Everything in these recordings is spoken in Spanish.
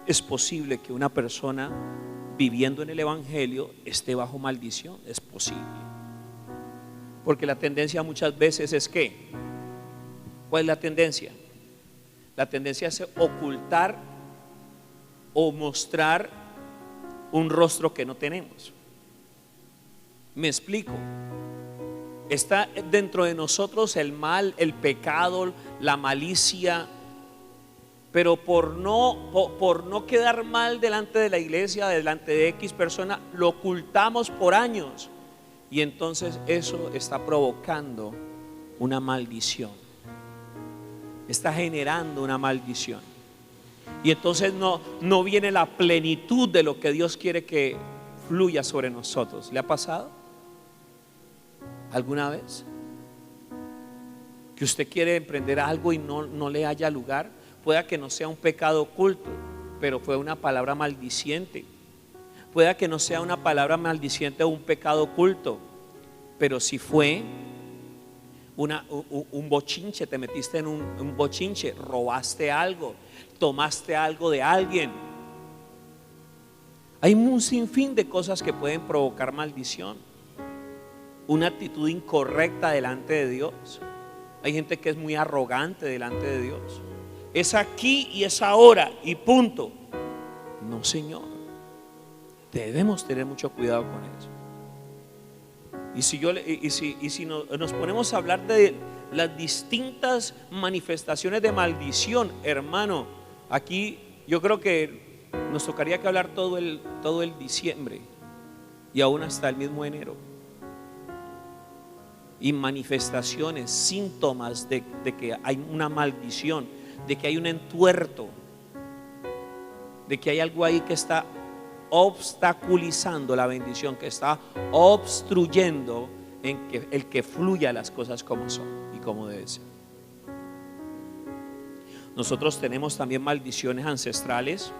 Es posible que una persona viviendo en el Evangelio esté bajo maldición, es posible. Porque la tendencia muchas veces es que, ¿cuál es la tendencia? La tendencia es ocultar o mostrar un rostro que no tenemos. Me explico. Está dentro de nosotros el mal, el pecado, la malicia, pero por no quedar mal delante de la iglesia, delante de X persona, lo ocultamos por años. Y entonces eso está provocando una maldición. Está generando una maldición. Y entonces no viene la plenitud de lo que Dios quiere que fluya sobre nosotros. ¿Le ha pasado alguna vez que usted quiere emprender algo y no le haya lugar? Pueda que no sea un pecado oculto, pero fue una palabra maldiciente. Pueda que no sea una palabra maldiciente o un pecado oculto, pero si fue un bochinche, te metiste en un bochinche, robaste algo, tomaste algo de alguien. Hay un sinfín de cosas que pueden provocar maldición. Una actitud incorrecta delante de Dios. Hay gente que es muy arrogante delante de Dios. Es aquí y es ahora y punto. No, Señor. Debemos tener mucho cuidado con eso. Y si nos ponemos a hablar de las distintas manifestaciones de maldición, hermano, aquí yo creo que nos tocaría que hablar todo el diciembre y aún hasta el mismo enero. Y manifestaciones, síntomas de que hay una maldición, de que hay un entuerto, de que hay algo ahí que está obstaculizando la bendición, que está obstruyendo en que el que fluya las cosas como son y como debe ser. Nosotros tenemos también maldiciones ancestrales.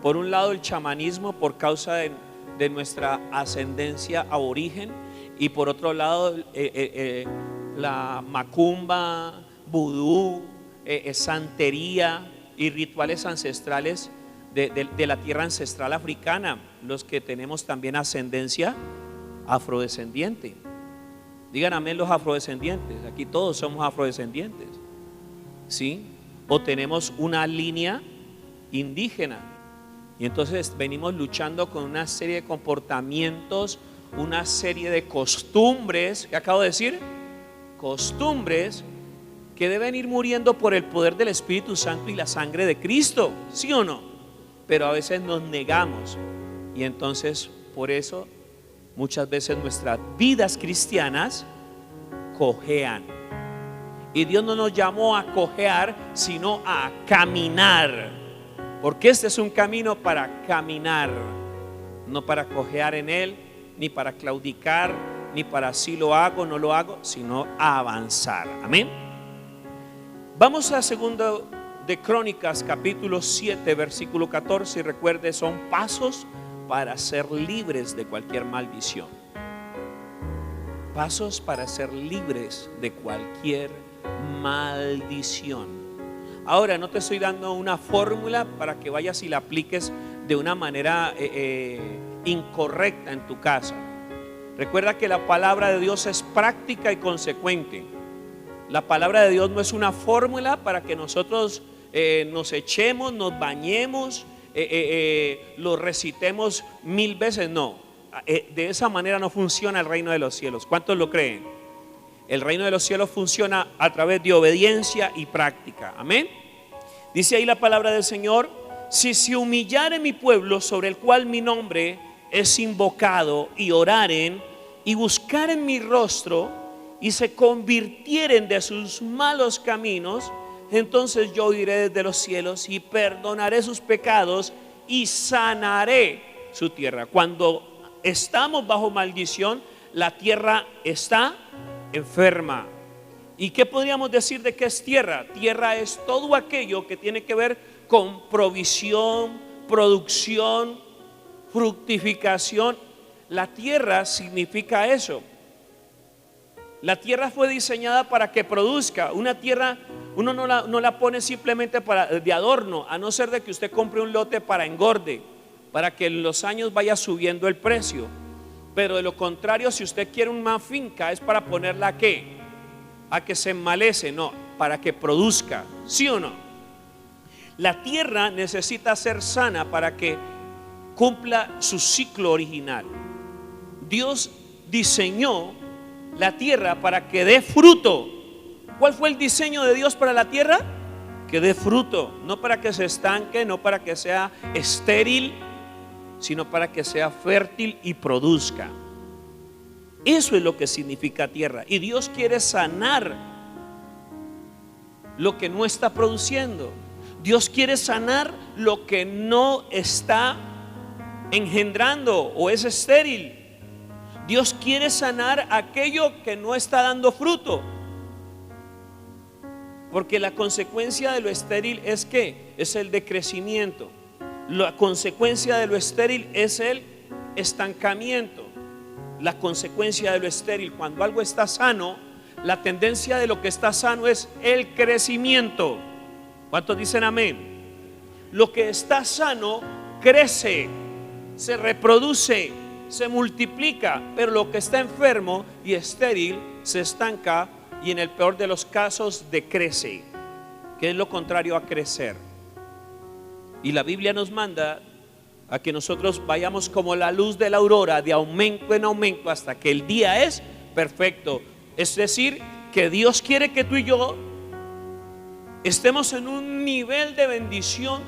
Por un lado el chamanismo por causa de nuestra ascendencia aborigen, y por otro lado la macumba, vudú, santería y rituales ancestrales de la tierra ancestral africana, los que tenemos también ascendencia afrodescendiente. Digan amén los afrodescendientes. Aquí todos somos afrodescendientes, ¿sí? O tenemos una línea indígena. Y entonces venimos luchando con una serie de comportamientos, una serie de costumbres, ¿qué acabo de decir? Costumbres que deben ir muriendo por el poder del Espíritu Santo y la sangre de Cristo, ¿sí o no? Pero a veces nos negamos, y entonces por eso muchas veces nuestras vidas cristianas cojean. Y Dios no nos llamó a cojear, sino a caminar, porque este es un camino para caminar, no para cojear en él, ni para claudicar, ni para si lo hago, no lo hago, sino a avanzar. Amén. Vamos a segundo de Crónicas capítulo 7 versículo 14, y recuerde, son pasos para ser libres de cualquier maldición. Pasos para ser libres de cualquier maldición. Ahora no te estoy dando una fórmula para que vayas y la apliques de una manera incorrecta en tu casa. Recuerda que la palabra de Dios es práctica y consecuente. La palabra de Dios no es una fórmula para que nosotros nos echemos, nos bañemos, lo recitemos 1000 veces. No, de esa manera no funciona el reino de los cielos. ¿Cuántos lo creen? El reino de los cielos funciona a través de obediencia y práctica. Amén. Dice ahí la palabra del Señor: si se humillare mi pueblo, sobre el cual mi nombre es invocado, y oraren y buscaren mi rostro, y se convirtieren de sus malos caminos, entonces yo iré desde los cielos y perdonaré sus pecados y sanaré su tierra. Cuando estamos bajo maldición, la tierra está enferma. ¿Y qué podríamos decir de qué es tierra? Tierra es todo aquello que tiene que ver con provisión, producción, fructificación. La tierra significa eso. La tierra fue diseñada para que produzca. Una tierra Uno no la pone simplemente de adorno, a no ser de que usted compre un lote para engorde, para que en los años vaya subiendo el precio. Pero de lo contrario, si usted quiere una finca, es para ponerla ¿a qué? A que se enmalece, no, para que produzca, ¿sí o no? La tierra necesita ser sana para que cumpla su ciclo original. Dios diseñó la tierra para que dé fruto. ¿Cuál fue el diseño de Dios para la tierra? Que dé fruto, no para que se estanque, no para que sea estéril, sino para que sea fértil y produzca. Eso es lo que significa tierra. Y Dios quiere sanar lo que no está produciendo. Dios quiere sanar lo que no está engendrando o es estéril. Dios quiere sanar aquello que no está dando fruto. Porque la consecuencia de lo estéril es ¿qué? Es el decrecimiento. La consecuencia de lo estéril es el estancamiento. La consecuencia de lo estéril, cuando algo está sano, la tendencia de lo que está sano es el crecimiento. ¿Cuántos dicen amén? Lo que está sano crece, se reproduce, se multiplica, pero lo que está enfermo y estéril se estanca y en el peor de los casos decrece, que es lo contrario a crecer. Y la Biblia nos manda a que nosotros vayamos como la luz de la aurora, de aumento en aumento, hasta que el día es perfecto. Es decir, que Dios quiere que tú y yo estemos en un nivel de bendición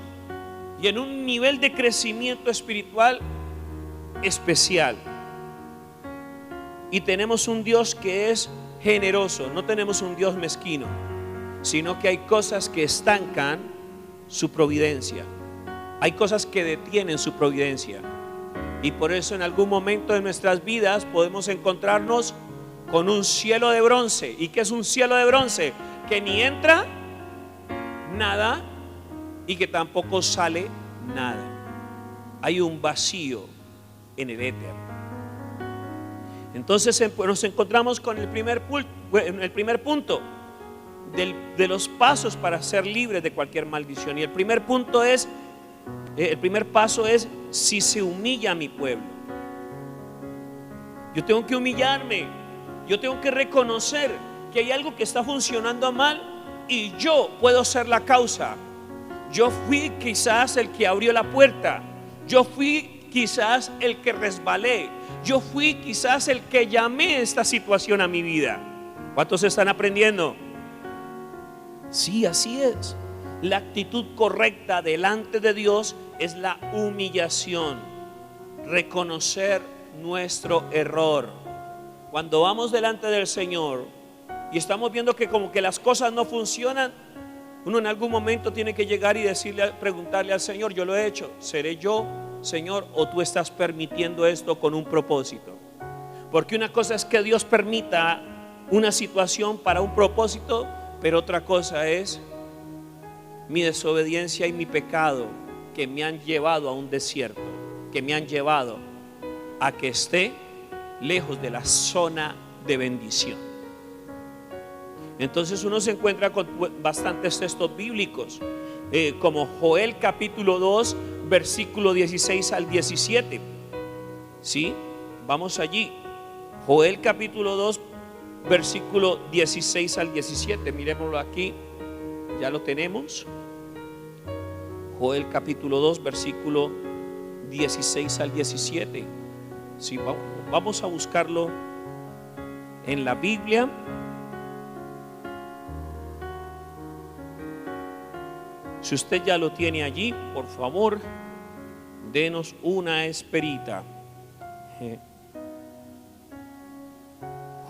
y en un nivel de crecimiento espiritual especial. Y tenemos un Dios que es generoso, no tenemos un Dios mezquino, sino que hay cosas que estancan su providencia. Hay cosas que detienen su providencia. Y por eso en algún momento de nuestras vidas podemos encontrarnos con un cielo de bronce. ¿Y qué es un cielo de bronce? Que ni entra nada y que tampoco sale nada. Hay un vacío en el éter. Entonces nos encontramos con el primer punto de los pasos para ser libres de cualquier maldición. Y el primer paso es: si se humilla mi pueblo. Yo tengo que humillarme, yo tengo que reconocer que hay algo que está funcionando mal y yo puedo ser la causa. Yo fui quizás el que abrió la puerta, yo fui quizás el que resbalé, yo fui quizás el que llamé esta situación a mi vida. ¿Cuántos están aprendiendo? Sí, así es. La actitud correcta delante de Dios es la humillación, reconocer nuestro error. Cuando vamos delante del Señor y estamos viendo que como que las cosas no funcionan, uno en algún momento tiene que llegar y preguntarle al Señor: yo lo he hecho, ¿seré yo, Señor, o tú estás permitiendo esto con un propósito? Porque una cosa es que Dios permita una situación para un propósito, pero otra cosa es mi desobediencia y mi pecado, que me han llevado a un desierto, que me han llevado a que esté lejos de la zona de bendición. Entonces uno se encuentra con bastantes textos bíblicos, como Joel capítulo 2 versículo 16 al 17. ¿Sí? Vamos allí. Joel capítulo 2 versículo 16 al 17. Miremoslo aquí. Ya lo tenemos. Joel capítulo 2 versículo 16 al 17. Sí, vamos a buscarlo en la Biblia. Si usted ya lo tiene allí, por favor, denos una esperita.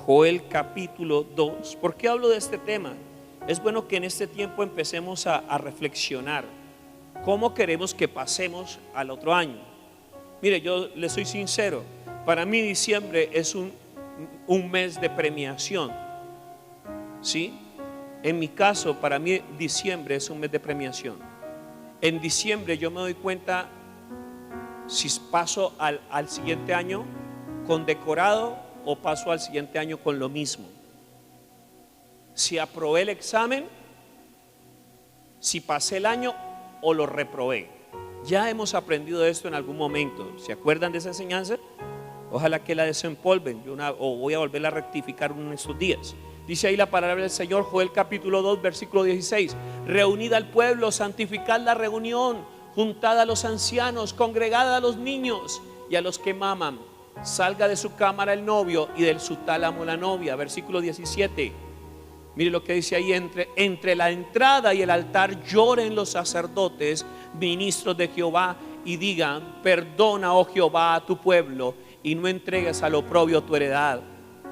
Joel capítulo 2. ¿Por qué hablo de este tema? Es bueno que en este tiempo empecemos a reflexionar cómo queremos que pasemos al otro año. Mire, yo le soy sincero, para mí diciembre es un mes de premiación. ¿Sí? En mi caso, para mí diciembre es un mes de premiación. En diciembre yo me doy cuenta si paso al siguiente año condecorado o paso al siguiente año con lo mismo. Si aprobé el examen si pasé el año o lo reprobé. Ya hemos aprendido esto en algún momento. ¿Se acuerdan de esa enseñanza? Ojalá que la desempolven. O voy a volverla a rectificar en estos días. Dice ahí la palabra del Señor, Joel capítulo 2, versículo 16. Reunid al pueblo, santificad la reunión, juntad a los ancianos, congregad a los niños y a los que maman. Salga de su cámara el novio y de su tálamo la novia. Versículo 17. Mire lo que dice ahí: entre la entrada y el altar lloren los sacerdotes, ministros de Jehová, y digan: perdona, oh Jehová, a tu pueblo, y no entregues al oprobio tu heredad,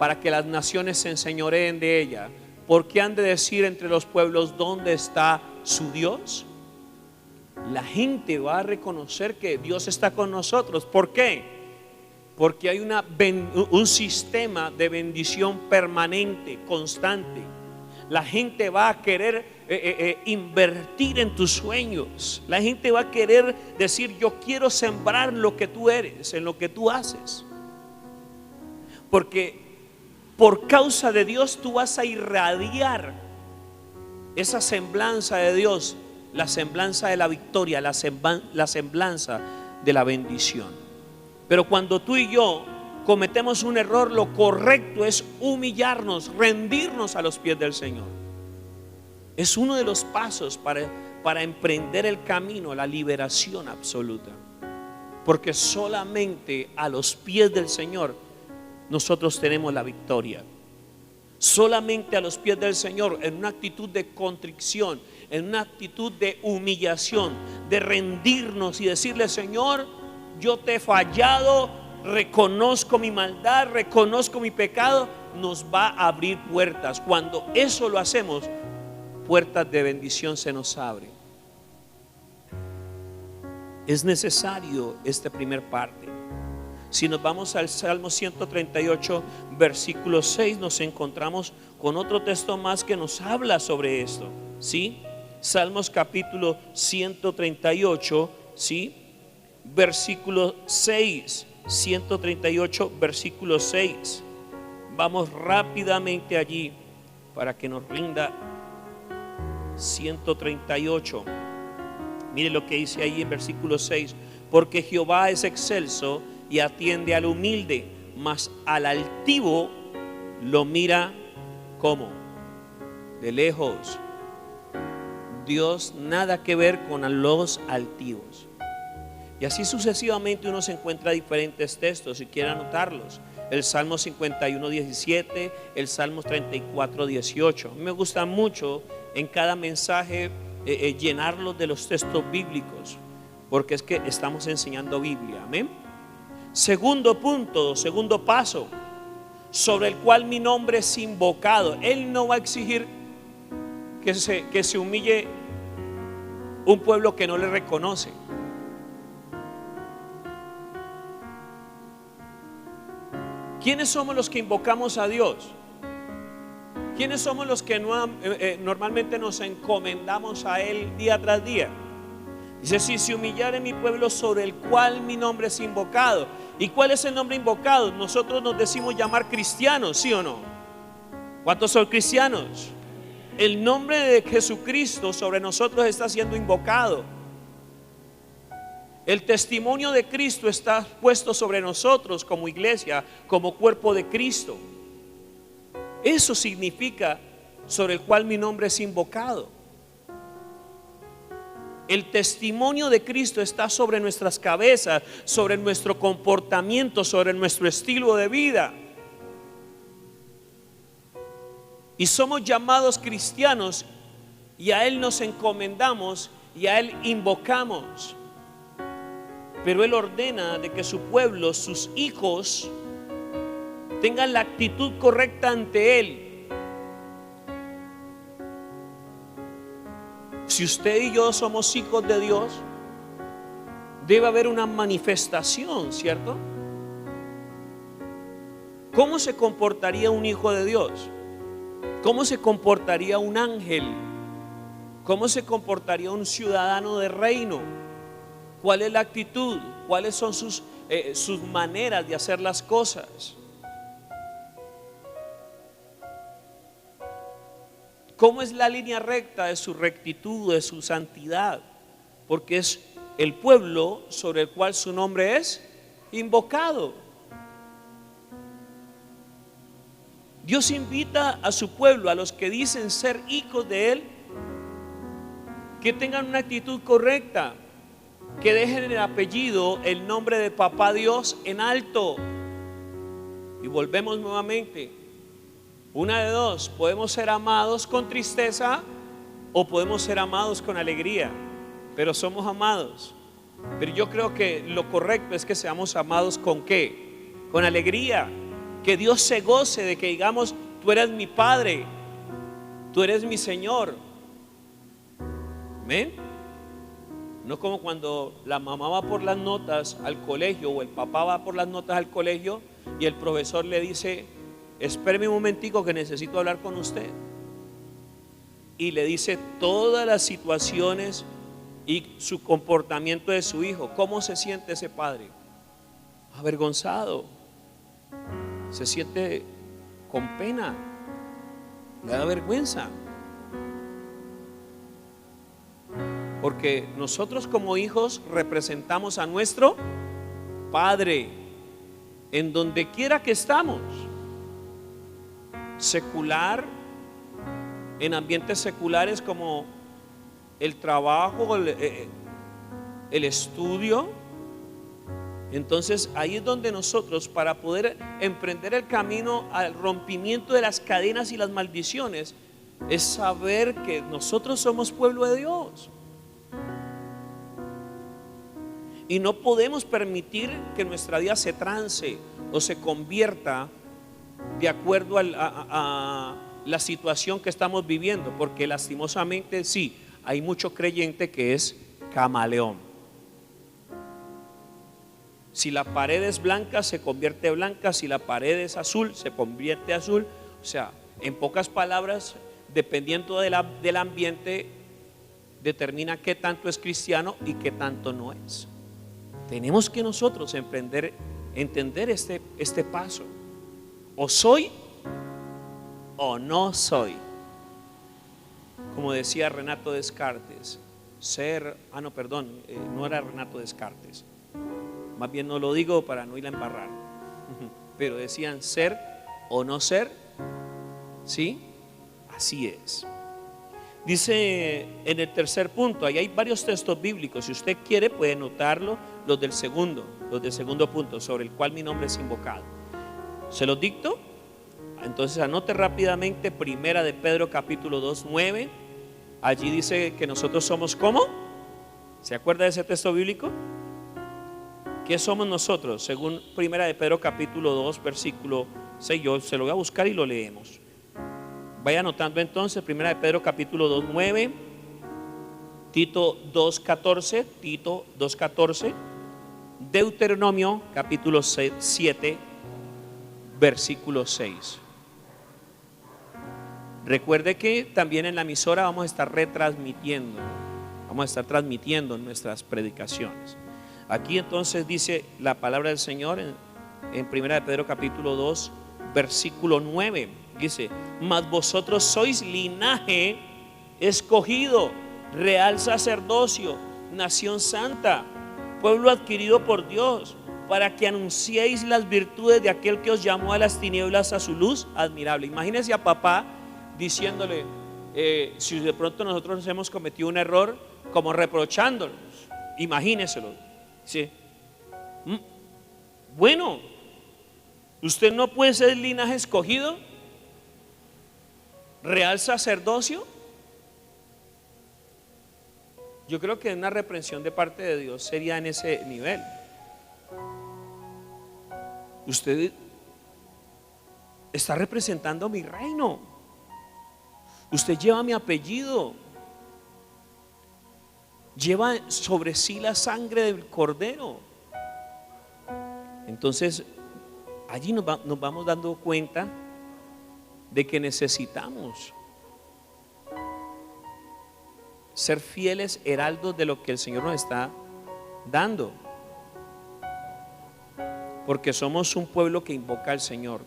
para que las naciones se enseñoreen de ella. Porque han de decir entre los pueblos: ¿dónde está su Dios? La gente va a reconocer que Dios está con nosotros. ¿Por qué? Porque hay un sistema de bendición permanente, constante. La gente va a querer invertir en tus sueños. La gente va a querer decir: yo quiero sembrar lo que tú eres, en lo que tú haces. Porque por causa de Dios tú vas a irradiar esa semblanza de Dios, la semblanza de la victoria, la semblanza de la bendición. Pero cuando tú y yo cometemos un error, lo correcto es humillarnos, rendirnos a los pies del Señor. Es uno de los pasos para emprender el camino a la liberación absoluta. Porque solamente a los pies del Señor nosotros tenemos la victoria. Solamente a los pies del Señor, en una actitud de contrición, en una actitud de humillación, de rendirnos y decirle: Señor, yo te he fallado, reconozco mi maldad, reconozco mi pecado. Nos va a abrir puertas. Cuando eso lo hacemos, puertas de bendición se nos abren. Es necesario esta primer parte. Si nos vamos al Salmo 138, versículo 6, nos encontramos con otro texto más que nos habla sobre esto, ¿sí? Salmos capítulo 138, ¿sí? Versículo 6, 138, versículo 6. Vamos rápidamente allí para que nos rinda. 138. Mire lo que dice ahí en versículo 6: porque Jehová es excelso y atiende al humilde, mas al altivo lo mira como de lejos. Dios nada que ver con los altivos. Y así sucesivamente uno se encuentra diferentes textos, si quiere anotarlos. El Salmo 51, 17, el Salmo 34, 18. Me gusta mucho en cada mensaje llenarlos de los textos bíblicos, porque es que estamos enseñando Biblia. Amén. Segundo punto, segundo paso, sobre el cual mi nombre es invocado. Él no va a exigir que se humille un pueblo que no le reconoce. ¿Quiénes somos los que invocamos a Dios? ¿Quiénes somos los que normalmente nos encomendamos a Él día tras día? Dice: si se humillare mi pueblo sobre el cual mi nombre es invocado. ¿Y cuál es el nombre invocado? Nosotros nos decimos llamar cristianos, ¿sí o no? ¿Cuántos son cristianos? El nombre de Jesucristo sobre nosotros está siendo invocado. El testimonio de Cristo está puesto sobre nosotros como iglesia, como cuerpo de Cristo. Eso significa sobre el cual mi nombre es invocado. El testimonio de Cristo está sobre nuestras cabezas, sobre nuestro comportamiento, sobre nuestro estilo de vida. Y somos llamados cristianos, y a Él nos encomendamos y a Él invocamos. Pero Él ordena de que su pueblo, sus hijos, tengan la actitud correcta ante Él. Si usted y yo somos hijos de Dios, debe haber una manifestación, ¿cierto? ¿Cómo se comportaría un hijo de Dios? ¿Cómo se comportaría un ángel? ¿Cómo se comportaría un ciudadano de reino? ¿Cuál es la actitud? ¿Cuáles son sus maneras de hacer las cosas? ¿Cómo es la línea recta de su rectitud, de su santidad? Porque es el pueblo sobre el cual su nombre es invocado. Dios invita a su pueblo, a los que dicen ser hijos de Él, que tengan una actitud correcta, que dejen el apellido, el nombre de Papá Dios en alto. Y volvemos nuevamente, una de dos: podemos ser amados con tristeza o podemos ser amados con alegría, pero somos amados. Pero yo creo que lo correcto es que seamos amados ¿con qué? Con alegría, que Dios se goce de que digamos: tú eres mi Padre, tú eres mi Señor. ¿Amén? No como cuando la mamá va por las notas al colegio o el papá va por las notas al colegio y el profesor le dice: espéreme un momentico que necesito hablar con usted. Y le dice todas las situaciones y su comportamiento de su hijo. ¿Cómo se siente ese padre? Avergonzado. Se siente con pena. Le da vergüenza. Porque nosotros como hijos representamos a nuestro Padre en donde quiera que estamos. Secular, en ambientes seculares como el trabajo, el estudio. Entonces ahí es donde nosotros, para poder emprender el camino al rompimiento de las cadenas y las maldiciones, es saber que nosotros somos pueblo de Dios. Y no podemos permitir que nuestra vida se trance o se convierta de acuerdo a la situación que estamos viviendo, porque lastimosamente sí, hay mucho creyente que es camaleón. Si la pared es blanca, se convierte blanca. Si la pared es azul, se convierte azul. O sea, en pocas palabras, dependiendo del ambiente, determina qué tanto es cristiano y qué tanto no es. Tenemos que nosotros entender este paso. O soy o no soy. Como decía Renato Descartes, no era Renato Descartes. Más bien no lo digo para no ir a embarrar. Pero decían ser o no ser. ¿Sí? Así es. Dice en el tercer punto, ahí hay varios textos bíblicos. Si usted quiere puede notarlo, los del segundo punto, sobre el cual mi nombre es invocado. ¿Se los dicto? Entonces anote rápidamente Primera de Pedro capítulo 2, 9. Allí dice que nosotros somos ¿cómo? ¿Se acuerda de ese texto bíblico? ¿Qué somos nosotros? Según Primera de Pedro capítulo 2 versículo 6. Yo se lo voy a buscar y lo leemos. Vaya anotando entonces Primera de Pedro capítulo 2, 9, Tito 2, 14, Deuteronomio capítulo 7 versículo 6. Recuerde que también en la emisora vamos a estar transmitiendo nuestras predicaciones. Aquí entonces dice la palabra del Señor en Primera de Pedro capítulo 2 versículo 9. Dice: mas vosotros sois linaje escogido, real sacerdocio, nación santa, pueblo adquirido por Dios, para que anunciéis las virtudes de aquel que os llamó a las tinieblas a su luz admirable. Imagínense a papá diciéndole, si de pronto nosotros hemos cometido un error, como reprochándonos. Imagínenselo. ¿Sí? Bueno, usted no puede ser linaje escogido, real sacerdocio. Yo creo que una reprensión de parte de Dios sería en ese nivel. Usted está representando mi reino. Usted lleva mi apellido. Lleva sobre sí la sangre del Cordero. Entonces, allí nos vamos dando cuenta de que necesitamos ser fieles heraldos de lo que el Señor nos está dando, porque somos un pueblo que invoca al Señor.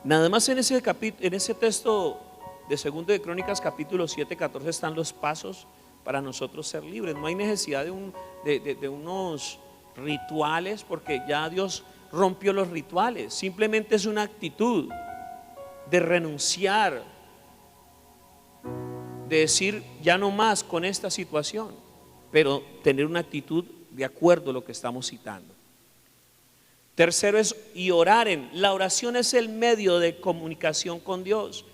Nada más en ese texto de Segundo de Crónicas capítulo 7, 14 están los pasos para nosotros ser libres. No hay necesidad de unos rituales, porque ya Dios rompió los rituales. Simplemente es una actitud de renunciar, de decir ya no más con esta situación, pero tener una actitud de acuerdo a lo que estamos citando. Tercero es y orar. La oración es el medio de comunicación con Dios.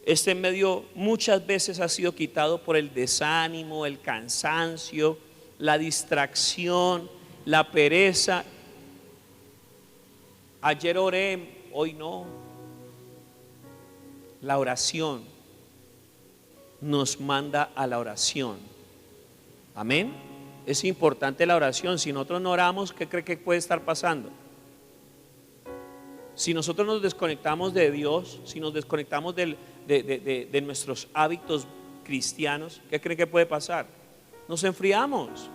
Este medio muchas veces ha sido quitado por el desánimo, el cansancio, la distracción, la pereza. Ayer oré, hoy no. La oración nos manda a la oración. Amén. Es importante la oración. Si nosotros no oramos, ¿qué cree que puede estar pasando? Si nosotros nos desconectamos de Dios, si nos desconectamos de nuestros hábitos cristianos, ¿qué cree que puede pasar? Nos enfriamos.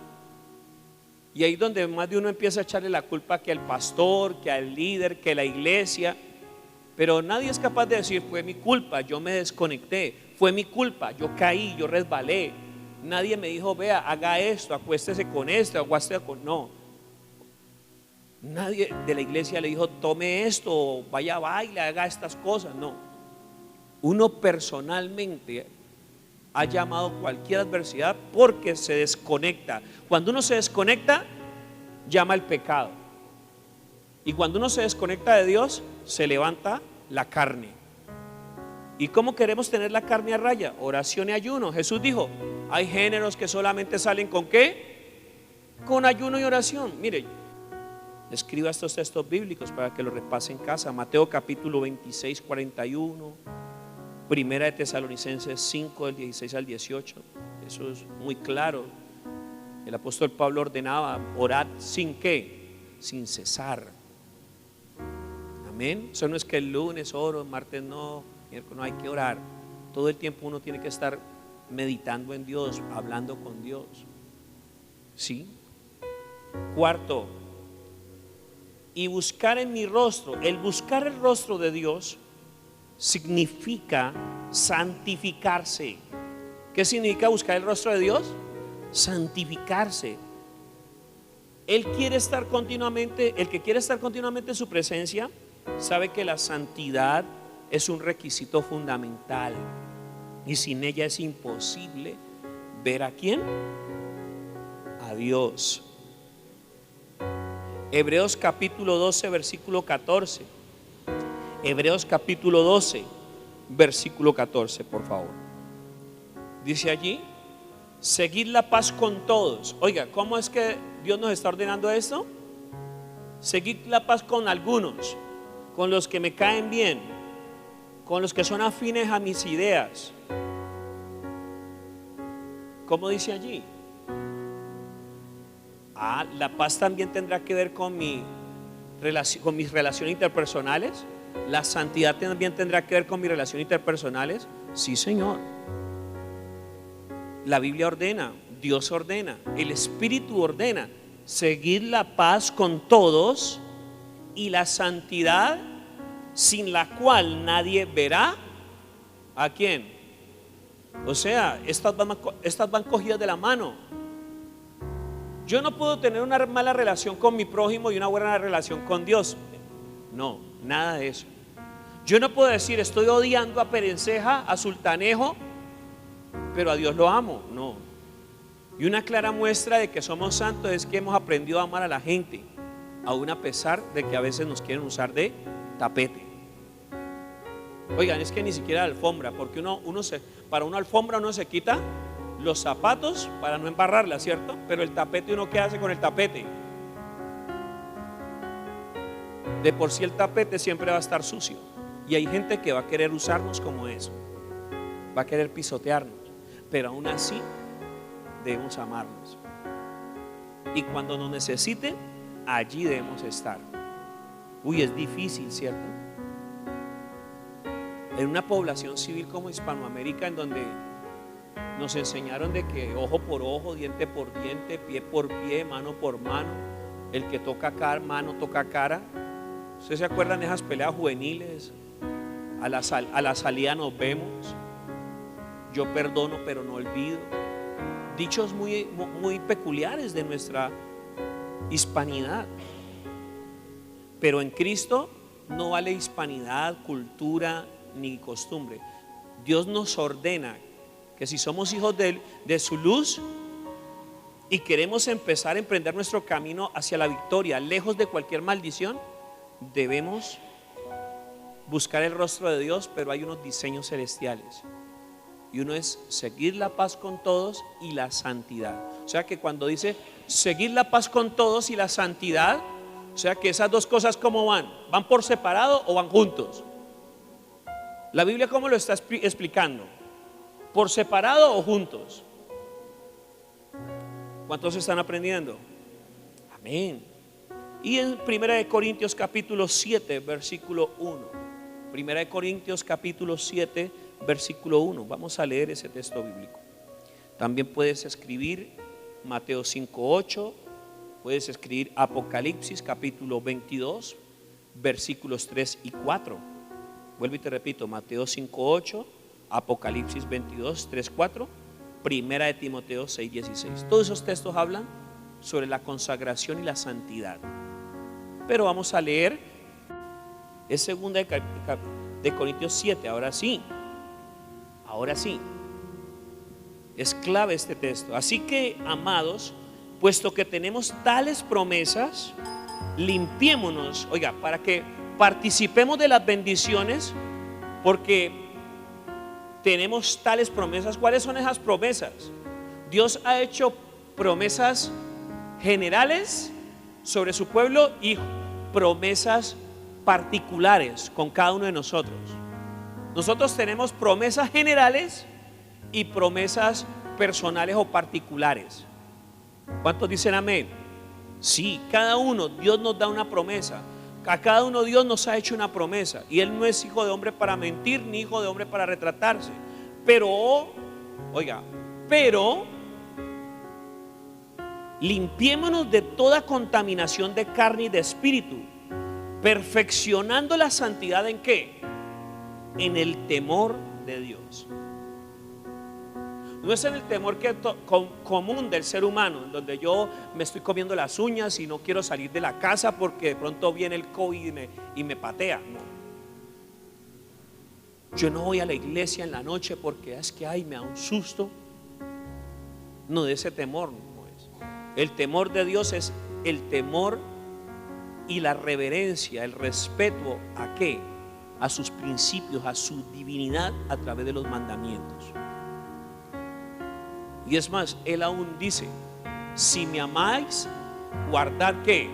Y ahí es donde más de uno empieza a echarle la culpa que al pastor, que al líder, que a la iglesia. Pero nadie es capaz de decir: fue mi culpa, yo me desconecté, fue mi culpa, yo caí, yo resbalé. Nadie me dijo: vea, haga esto, acuéstese con esto, acuéstese con... No. Nadie de la iglesia le dijo: tome esto, vaya a baile, haga estas cosas. No. Uno personalmente ha llamado cualquier adversidad porque se desconecta. Cuando uno se desconecta, llama el pecado. Y cuando uno se desconecta de Dios, se levanta la carne. ¿Y cómo queremos tener la carne a raya? Oración y ayuno. Jesús dijo: hay géneros que solamente salen ¿con qué? Con ayuno y oración. Mire, escriba estos textos bíblicos para que los repase en casa. Mateo capítulo 26, 41. Primera de Tesalonicenses 5, del 16 al 18. Eso es muy claro. El apóstol Pablo ordenaba: orad sin qué, sin cesar. Amén. Eso no es que el lunes oro, martes no, miércoles no. Hay que orar. Todo el tiempo uno tiene que estar meditando en Dios, hablando con Dios. ¿Sí? Cuarto, y buscar en mi rostro. El buscar el rostro de Dios significa santificarse. ¿Qué significa buscar el rostro de Dios? Santificarse. Él quiere estar continuamente, el que quiere estar continuamente en su presencia, sabe que la santidad es un requisito fundamental, y sin ella es imposible ver a quién, a Dios. Hebreos capítulo 12, versículo 14. Hebreos capítulo 12, versículo 14, por favor. Dice allí: seguid la paz con todos. Oiga, ¿cómo es que Dios nos está ordenando esto? Seguid la paz con algunos, con los que me caen bien, con los que son afines a mis ideas. ¿Cómo dice allí? La paz también tendrá que ver con mis relaciones interpersonales. La santidad también tendrá que ver con mis relaciones interpersonales. Sí, Señor. La Biblia ordena, Dios ordena, el Espíritu ordena: seguir la paz con todos y la santidad, sin la cual nadie verá ¿a quién? O sea, estas van cogidas de la mano. Yo no puedo tener una mala relación con mi prójimo y una buena relación con Dios. No, nada de eso. Yo no puedo decir: estoy odiando a Perenceja, a Sultanejo, pero a Dios lo amo. No. Y una clara muestra de que somos santos es que hemos aprendido a amar a la gente, aún a pesar de que a veces nos quieren usar de tapete. Oigan, es que ni siquiera alfombra, porque para una alfombra uno se quita los zapatos para no embarrarla, ¿cierto? Pero el tapete, ¿uno qué hace con el tapete? De por sí el tapete siempre va a estar sucio, y hay gente que va a querer usarnos como eso, va a querer pisotearnos, pero aún así debemos amarnos, y cuando nos necesiten, allí debemos estar. Uy, es difícil, ¿cierto? En una población civil como Hispanoamérica, en donde nos enseñaron de que ojo por ojo, diente por diente, pie por pie, mano por mano, el que toca cara, mano toca cara. ¿Ustedes se acuerdan de esas peleas juveniles? A la salida nos vemos. yo perdono pero no olvido. Dichos muy peculiares de nuestra hispanidad. Pero en Cristo no vale hispanidad, cultura ni costumbre. Dios nos ordena que si somos hijos de su luz y queremos empezar a emprender nuestro camino hacia la victoria, lejos de cualquier maldición, debemos buscar el rostro de Dios, pero hay unos diseños celestiales. Y uno es seguir la paz con todos y la santidad. O sea que cuando dice seguir la paz con todos y la santidad, o sea que esas dos cosas, ¿cómo van? ¿Van por separado o van juntos? La Biblia, ¿cómo lo está explicando? ¿Por separado o juntos? ¿Cuántos están aprendiendo? Amén. Y en 1 Corintios capítulo 7 versículo 1. 1 Corintios capítulo 7 versículo 1. Vamos a leer ese texto bíblico. También puedes escribir Mateo 5:8. Puedes escribir Apocalipsis capítulo 22 versículos 3 y 4. Vuelvo y te repito, Mateo 5:8, Apocalipsis 22, 3, 4, Primera de Timoteo 6:16. Todos esos textos hablan sobre la consagración y la santidad. Pero vamos a leer, es 2 de Corintios 7. Ahora sí, es clave este texto. Así que, amados, puesto que tenemos tales promesas, limpiémonos, oiga, para que participemos de las bendiciones, porque tenemos tales promesas. ¿Cuáles son esas promesas? Dios ha hecho promesas generales sobre su pueblo y promesas particulares con cada uno de nosotros. Nosotros tenemos promesas generales y promesas personales o particulares. ¿Cuántos dicen amén? Sí, cada uno, Dios nos da una promesa. A cada uno Dios nos ha hecho una promesa. Y Él no es hijo de hombre para mentir, ni hijo de hombre para retratarse. Pero limpiémonos de toda contaminación de carne y de espíritu, perfeccionando la santidad ¿en qué? En el temor de Dios. No es en el temor común del ser humano, en donde yo me estoy comiendo las uñas y no quiero salir de la casa porque de pronto viene el COVID y me patea. No. Yo no voy a la iglesia en la noche porque es que me da un susto. No, de ese temor no es. El temor de Dios es el temor y la reverencia, el respeto ¿a qué? A sus principios, a su divinidad a través de los mandamientos. Y es más, Él aún dice: si me amáis, guardad ¿qué?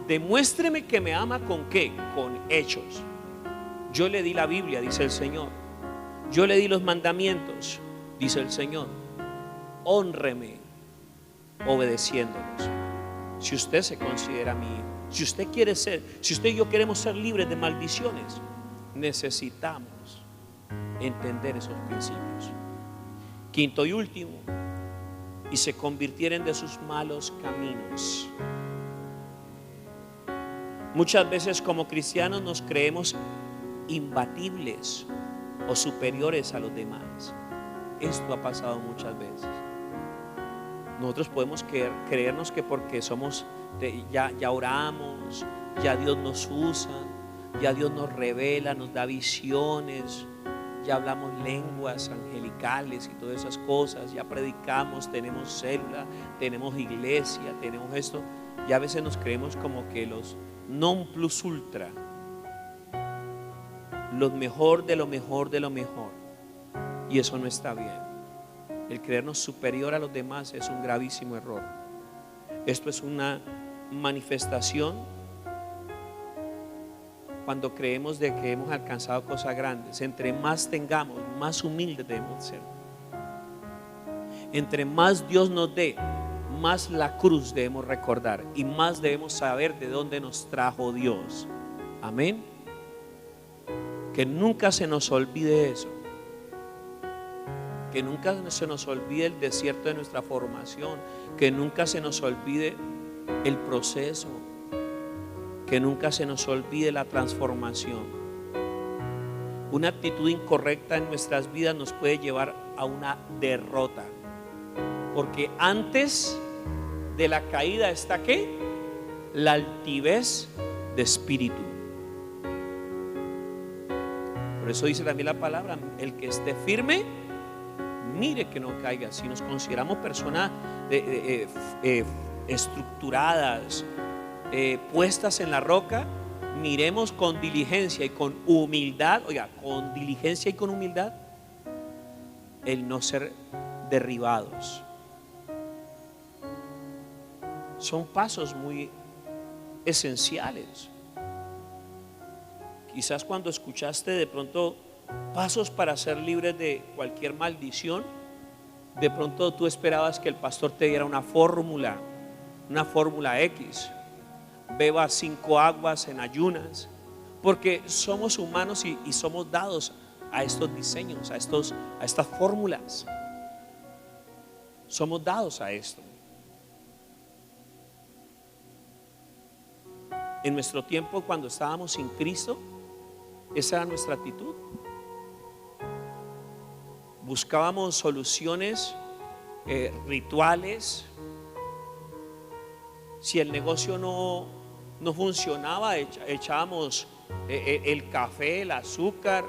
Demuéstreme que me ama ¿con qué? Con hechos. Yo le di la Biblia, dice el Señor. Yo le di los mandamientos, dice el Señor. Hónreme obedeciéndolos. Si usted se considera mi hijo, si usted quiere ser, si usted y yo queremos ser libres de maldiciones, necesitamos entender esos principios. Quinto y último, y se convirtieren de sus malos caminos. Muchas veces como cristianos nos creemos imbatibles o superiores a los demás. Esto ha pasado muchas veces. Nosotros podemos creernos que porque somos ya oramos, ya Dios nos usa, ya Dios nos revela, nos da visiones, ya hablamos lenguas angelicales y todas esas cosas, ya predicamos, tenemos célula, tenemos iglesia, tenemos esto, y a veces nos creemos como que los non plus ultra, lo mejor de lo mejor de lo mejor, y eso no está bien. El creernos superior a los demás es un gravísimo error. Esto es una manifestación cuando creemos de que hemos alcanzado cosas grandes. Entre más tengamos, más humildes debemos ser. Entre más Dios nos dé, más la cruz debemos recordar y más debemos saber de dónde nos trajo Dios. Amén. Que nunca se nos olvide eso. Que nunca se nos olvide el desierto de nuestra formación. Que nunca se nos olvide el proceso. Que nunca se nos olvide la transformación. Una actitud incorrecta en nuestras vidas nos puede llevar a una derrota. Porque antes de la caída está ¿qué? La altivez de espíritu. Por eso dice también la palabra: el que esté firme, mire que no caiga. Si nos consideramos personas estructuradas, puestas en la roca, miremos con diligencia y con humildad, oiga, con diligencia y con humildad, el no ser derribados. Son pasos muy esenciales. Quizás cuando escuchaste de pronto pasos para ser libres de cualquier maldición, de pronto tú esperabas que el pastor te diera una fórmula X. Beba 5 aguas en ayunas, porque somos humanos y somos dados a estos diseños, a estas fórmulas. Somos dados a esto. En nuestro tiempo, cuando estábamos sin Cristo, esa era nuestra actitud. Buscábamos soluciones rituales. Si el negocio no funcionaba, echábamos el café, el azúcar,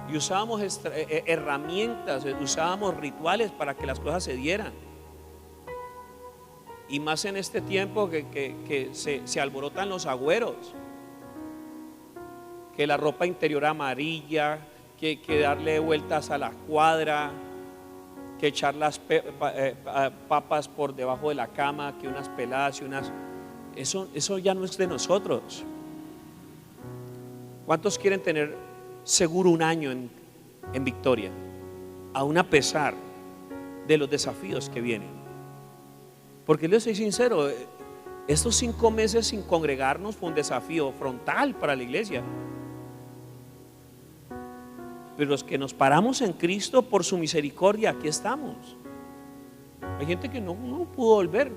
y usábamos herramientas, usábamos rituales para que las cosas se dieran. Y más en este tiempo que se alborotan los agüeros, que la ropa interior amarilla, que darle vueltas a la cuadra, que echar las papas por debajo de la cama, que unas peladas y unas... Eso ya no es de nosotros. ¿Cuántos quieren tener seguro un año en victoria, aún a pesar de los desafíos que vienen? Porque les soy sincero, estos 5 meses sin congregarnos fue un desafío frontal para la iglesia. Pero los que nos paramos en Cristo, por su misericordia, aquí estamos. Hay gente que no pudo volver.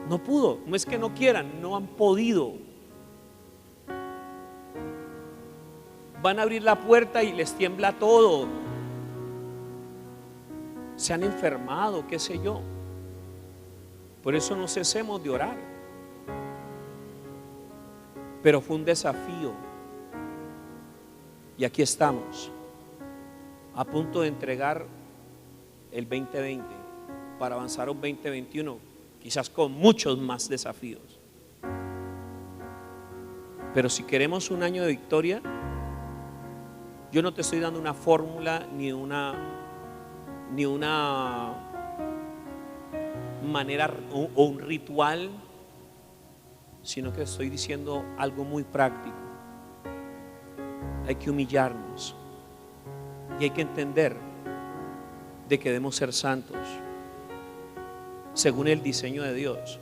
No pudo. No es que no quieran, no han podido. Van a abrir la puerta y les tiembla todo. Se han enfermado, qué sé yo. Por eso no cesemos de orar. Pero fue un desafío. Y aquí estamos, a punto de entregar el 2020 para avanzar a un 2021, quizás con muchos más desafíos. Pero si queremos un año de victoria, yo no te estoy dando una fórmula ni una manera o un ritual, sino que estoy diciendo algo muy práctico. Hay que humillarnos y hay que entender de que debemos ser santos según el diseño de Dios.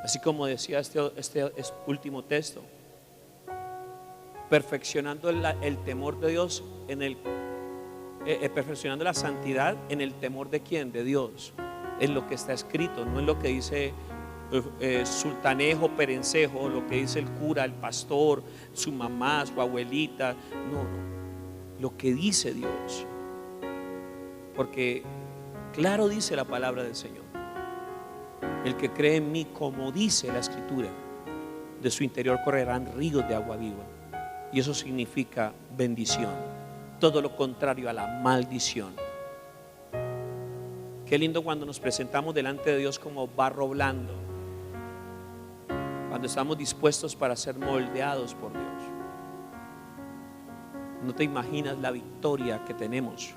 Así como decía este último texto, perfeccionando el temor de Dios perfeccionando la santidad en el temor de quién, de Dios, en lo que está escrito, no en lo que dice sultanejo, perencejo, lo que dice el cura, el pastor, su mamá, su abuelita. No, lo que dice Dios. Porque claro dice la palabra del Señor: el que cree en mí, como dice la escritura, de su interior correrán ríos de agua viva. Y eso significa bendición, todo lo contrario a la maldición. Qué lindo cuando nos presentamos delante de Dios como barro blando, cuando estamos dispuestos para ser moldeados por Dios. No te imaginas la victoria que tenemos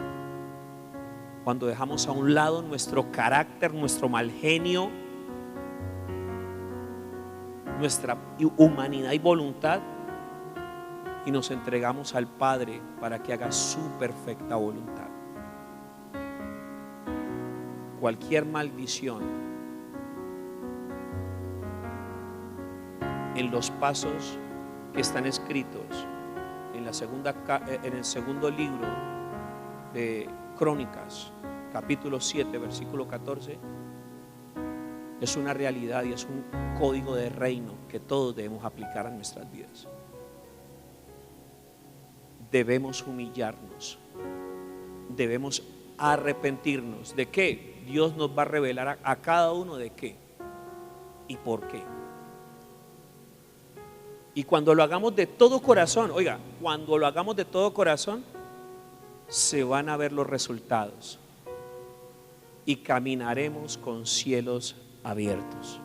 cuando dejamos a un lado nuestro carácter, nuestro mal genio, nuestra humanidad y voluntad, y nos entregamos al Padre para que haga su perfecta voluntad. Cualquier maldición en los pasos que están escritos en el segundo libro de Crónicas, capítulo 7, versículo 14, es una realidad y es un código de reino que todos debemos aplicar a nuestras vidas. debemos humillarnos, debemos arrepentirnos. ¿De qué? Dios nos va a revelar a cada uno de qué y por qué. Y cuando lo hagamos de todo corazón, oiga, cuando lo hagamos de todo corazón, se van a ver los resultados y caminaremos con cielos abiertos.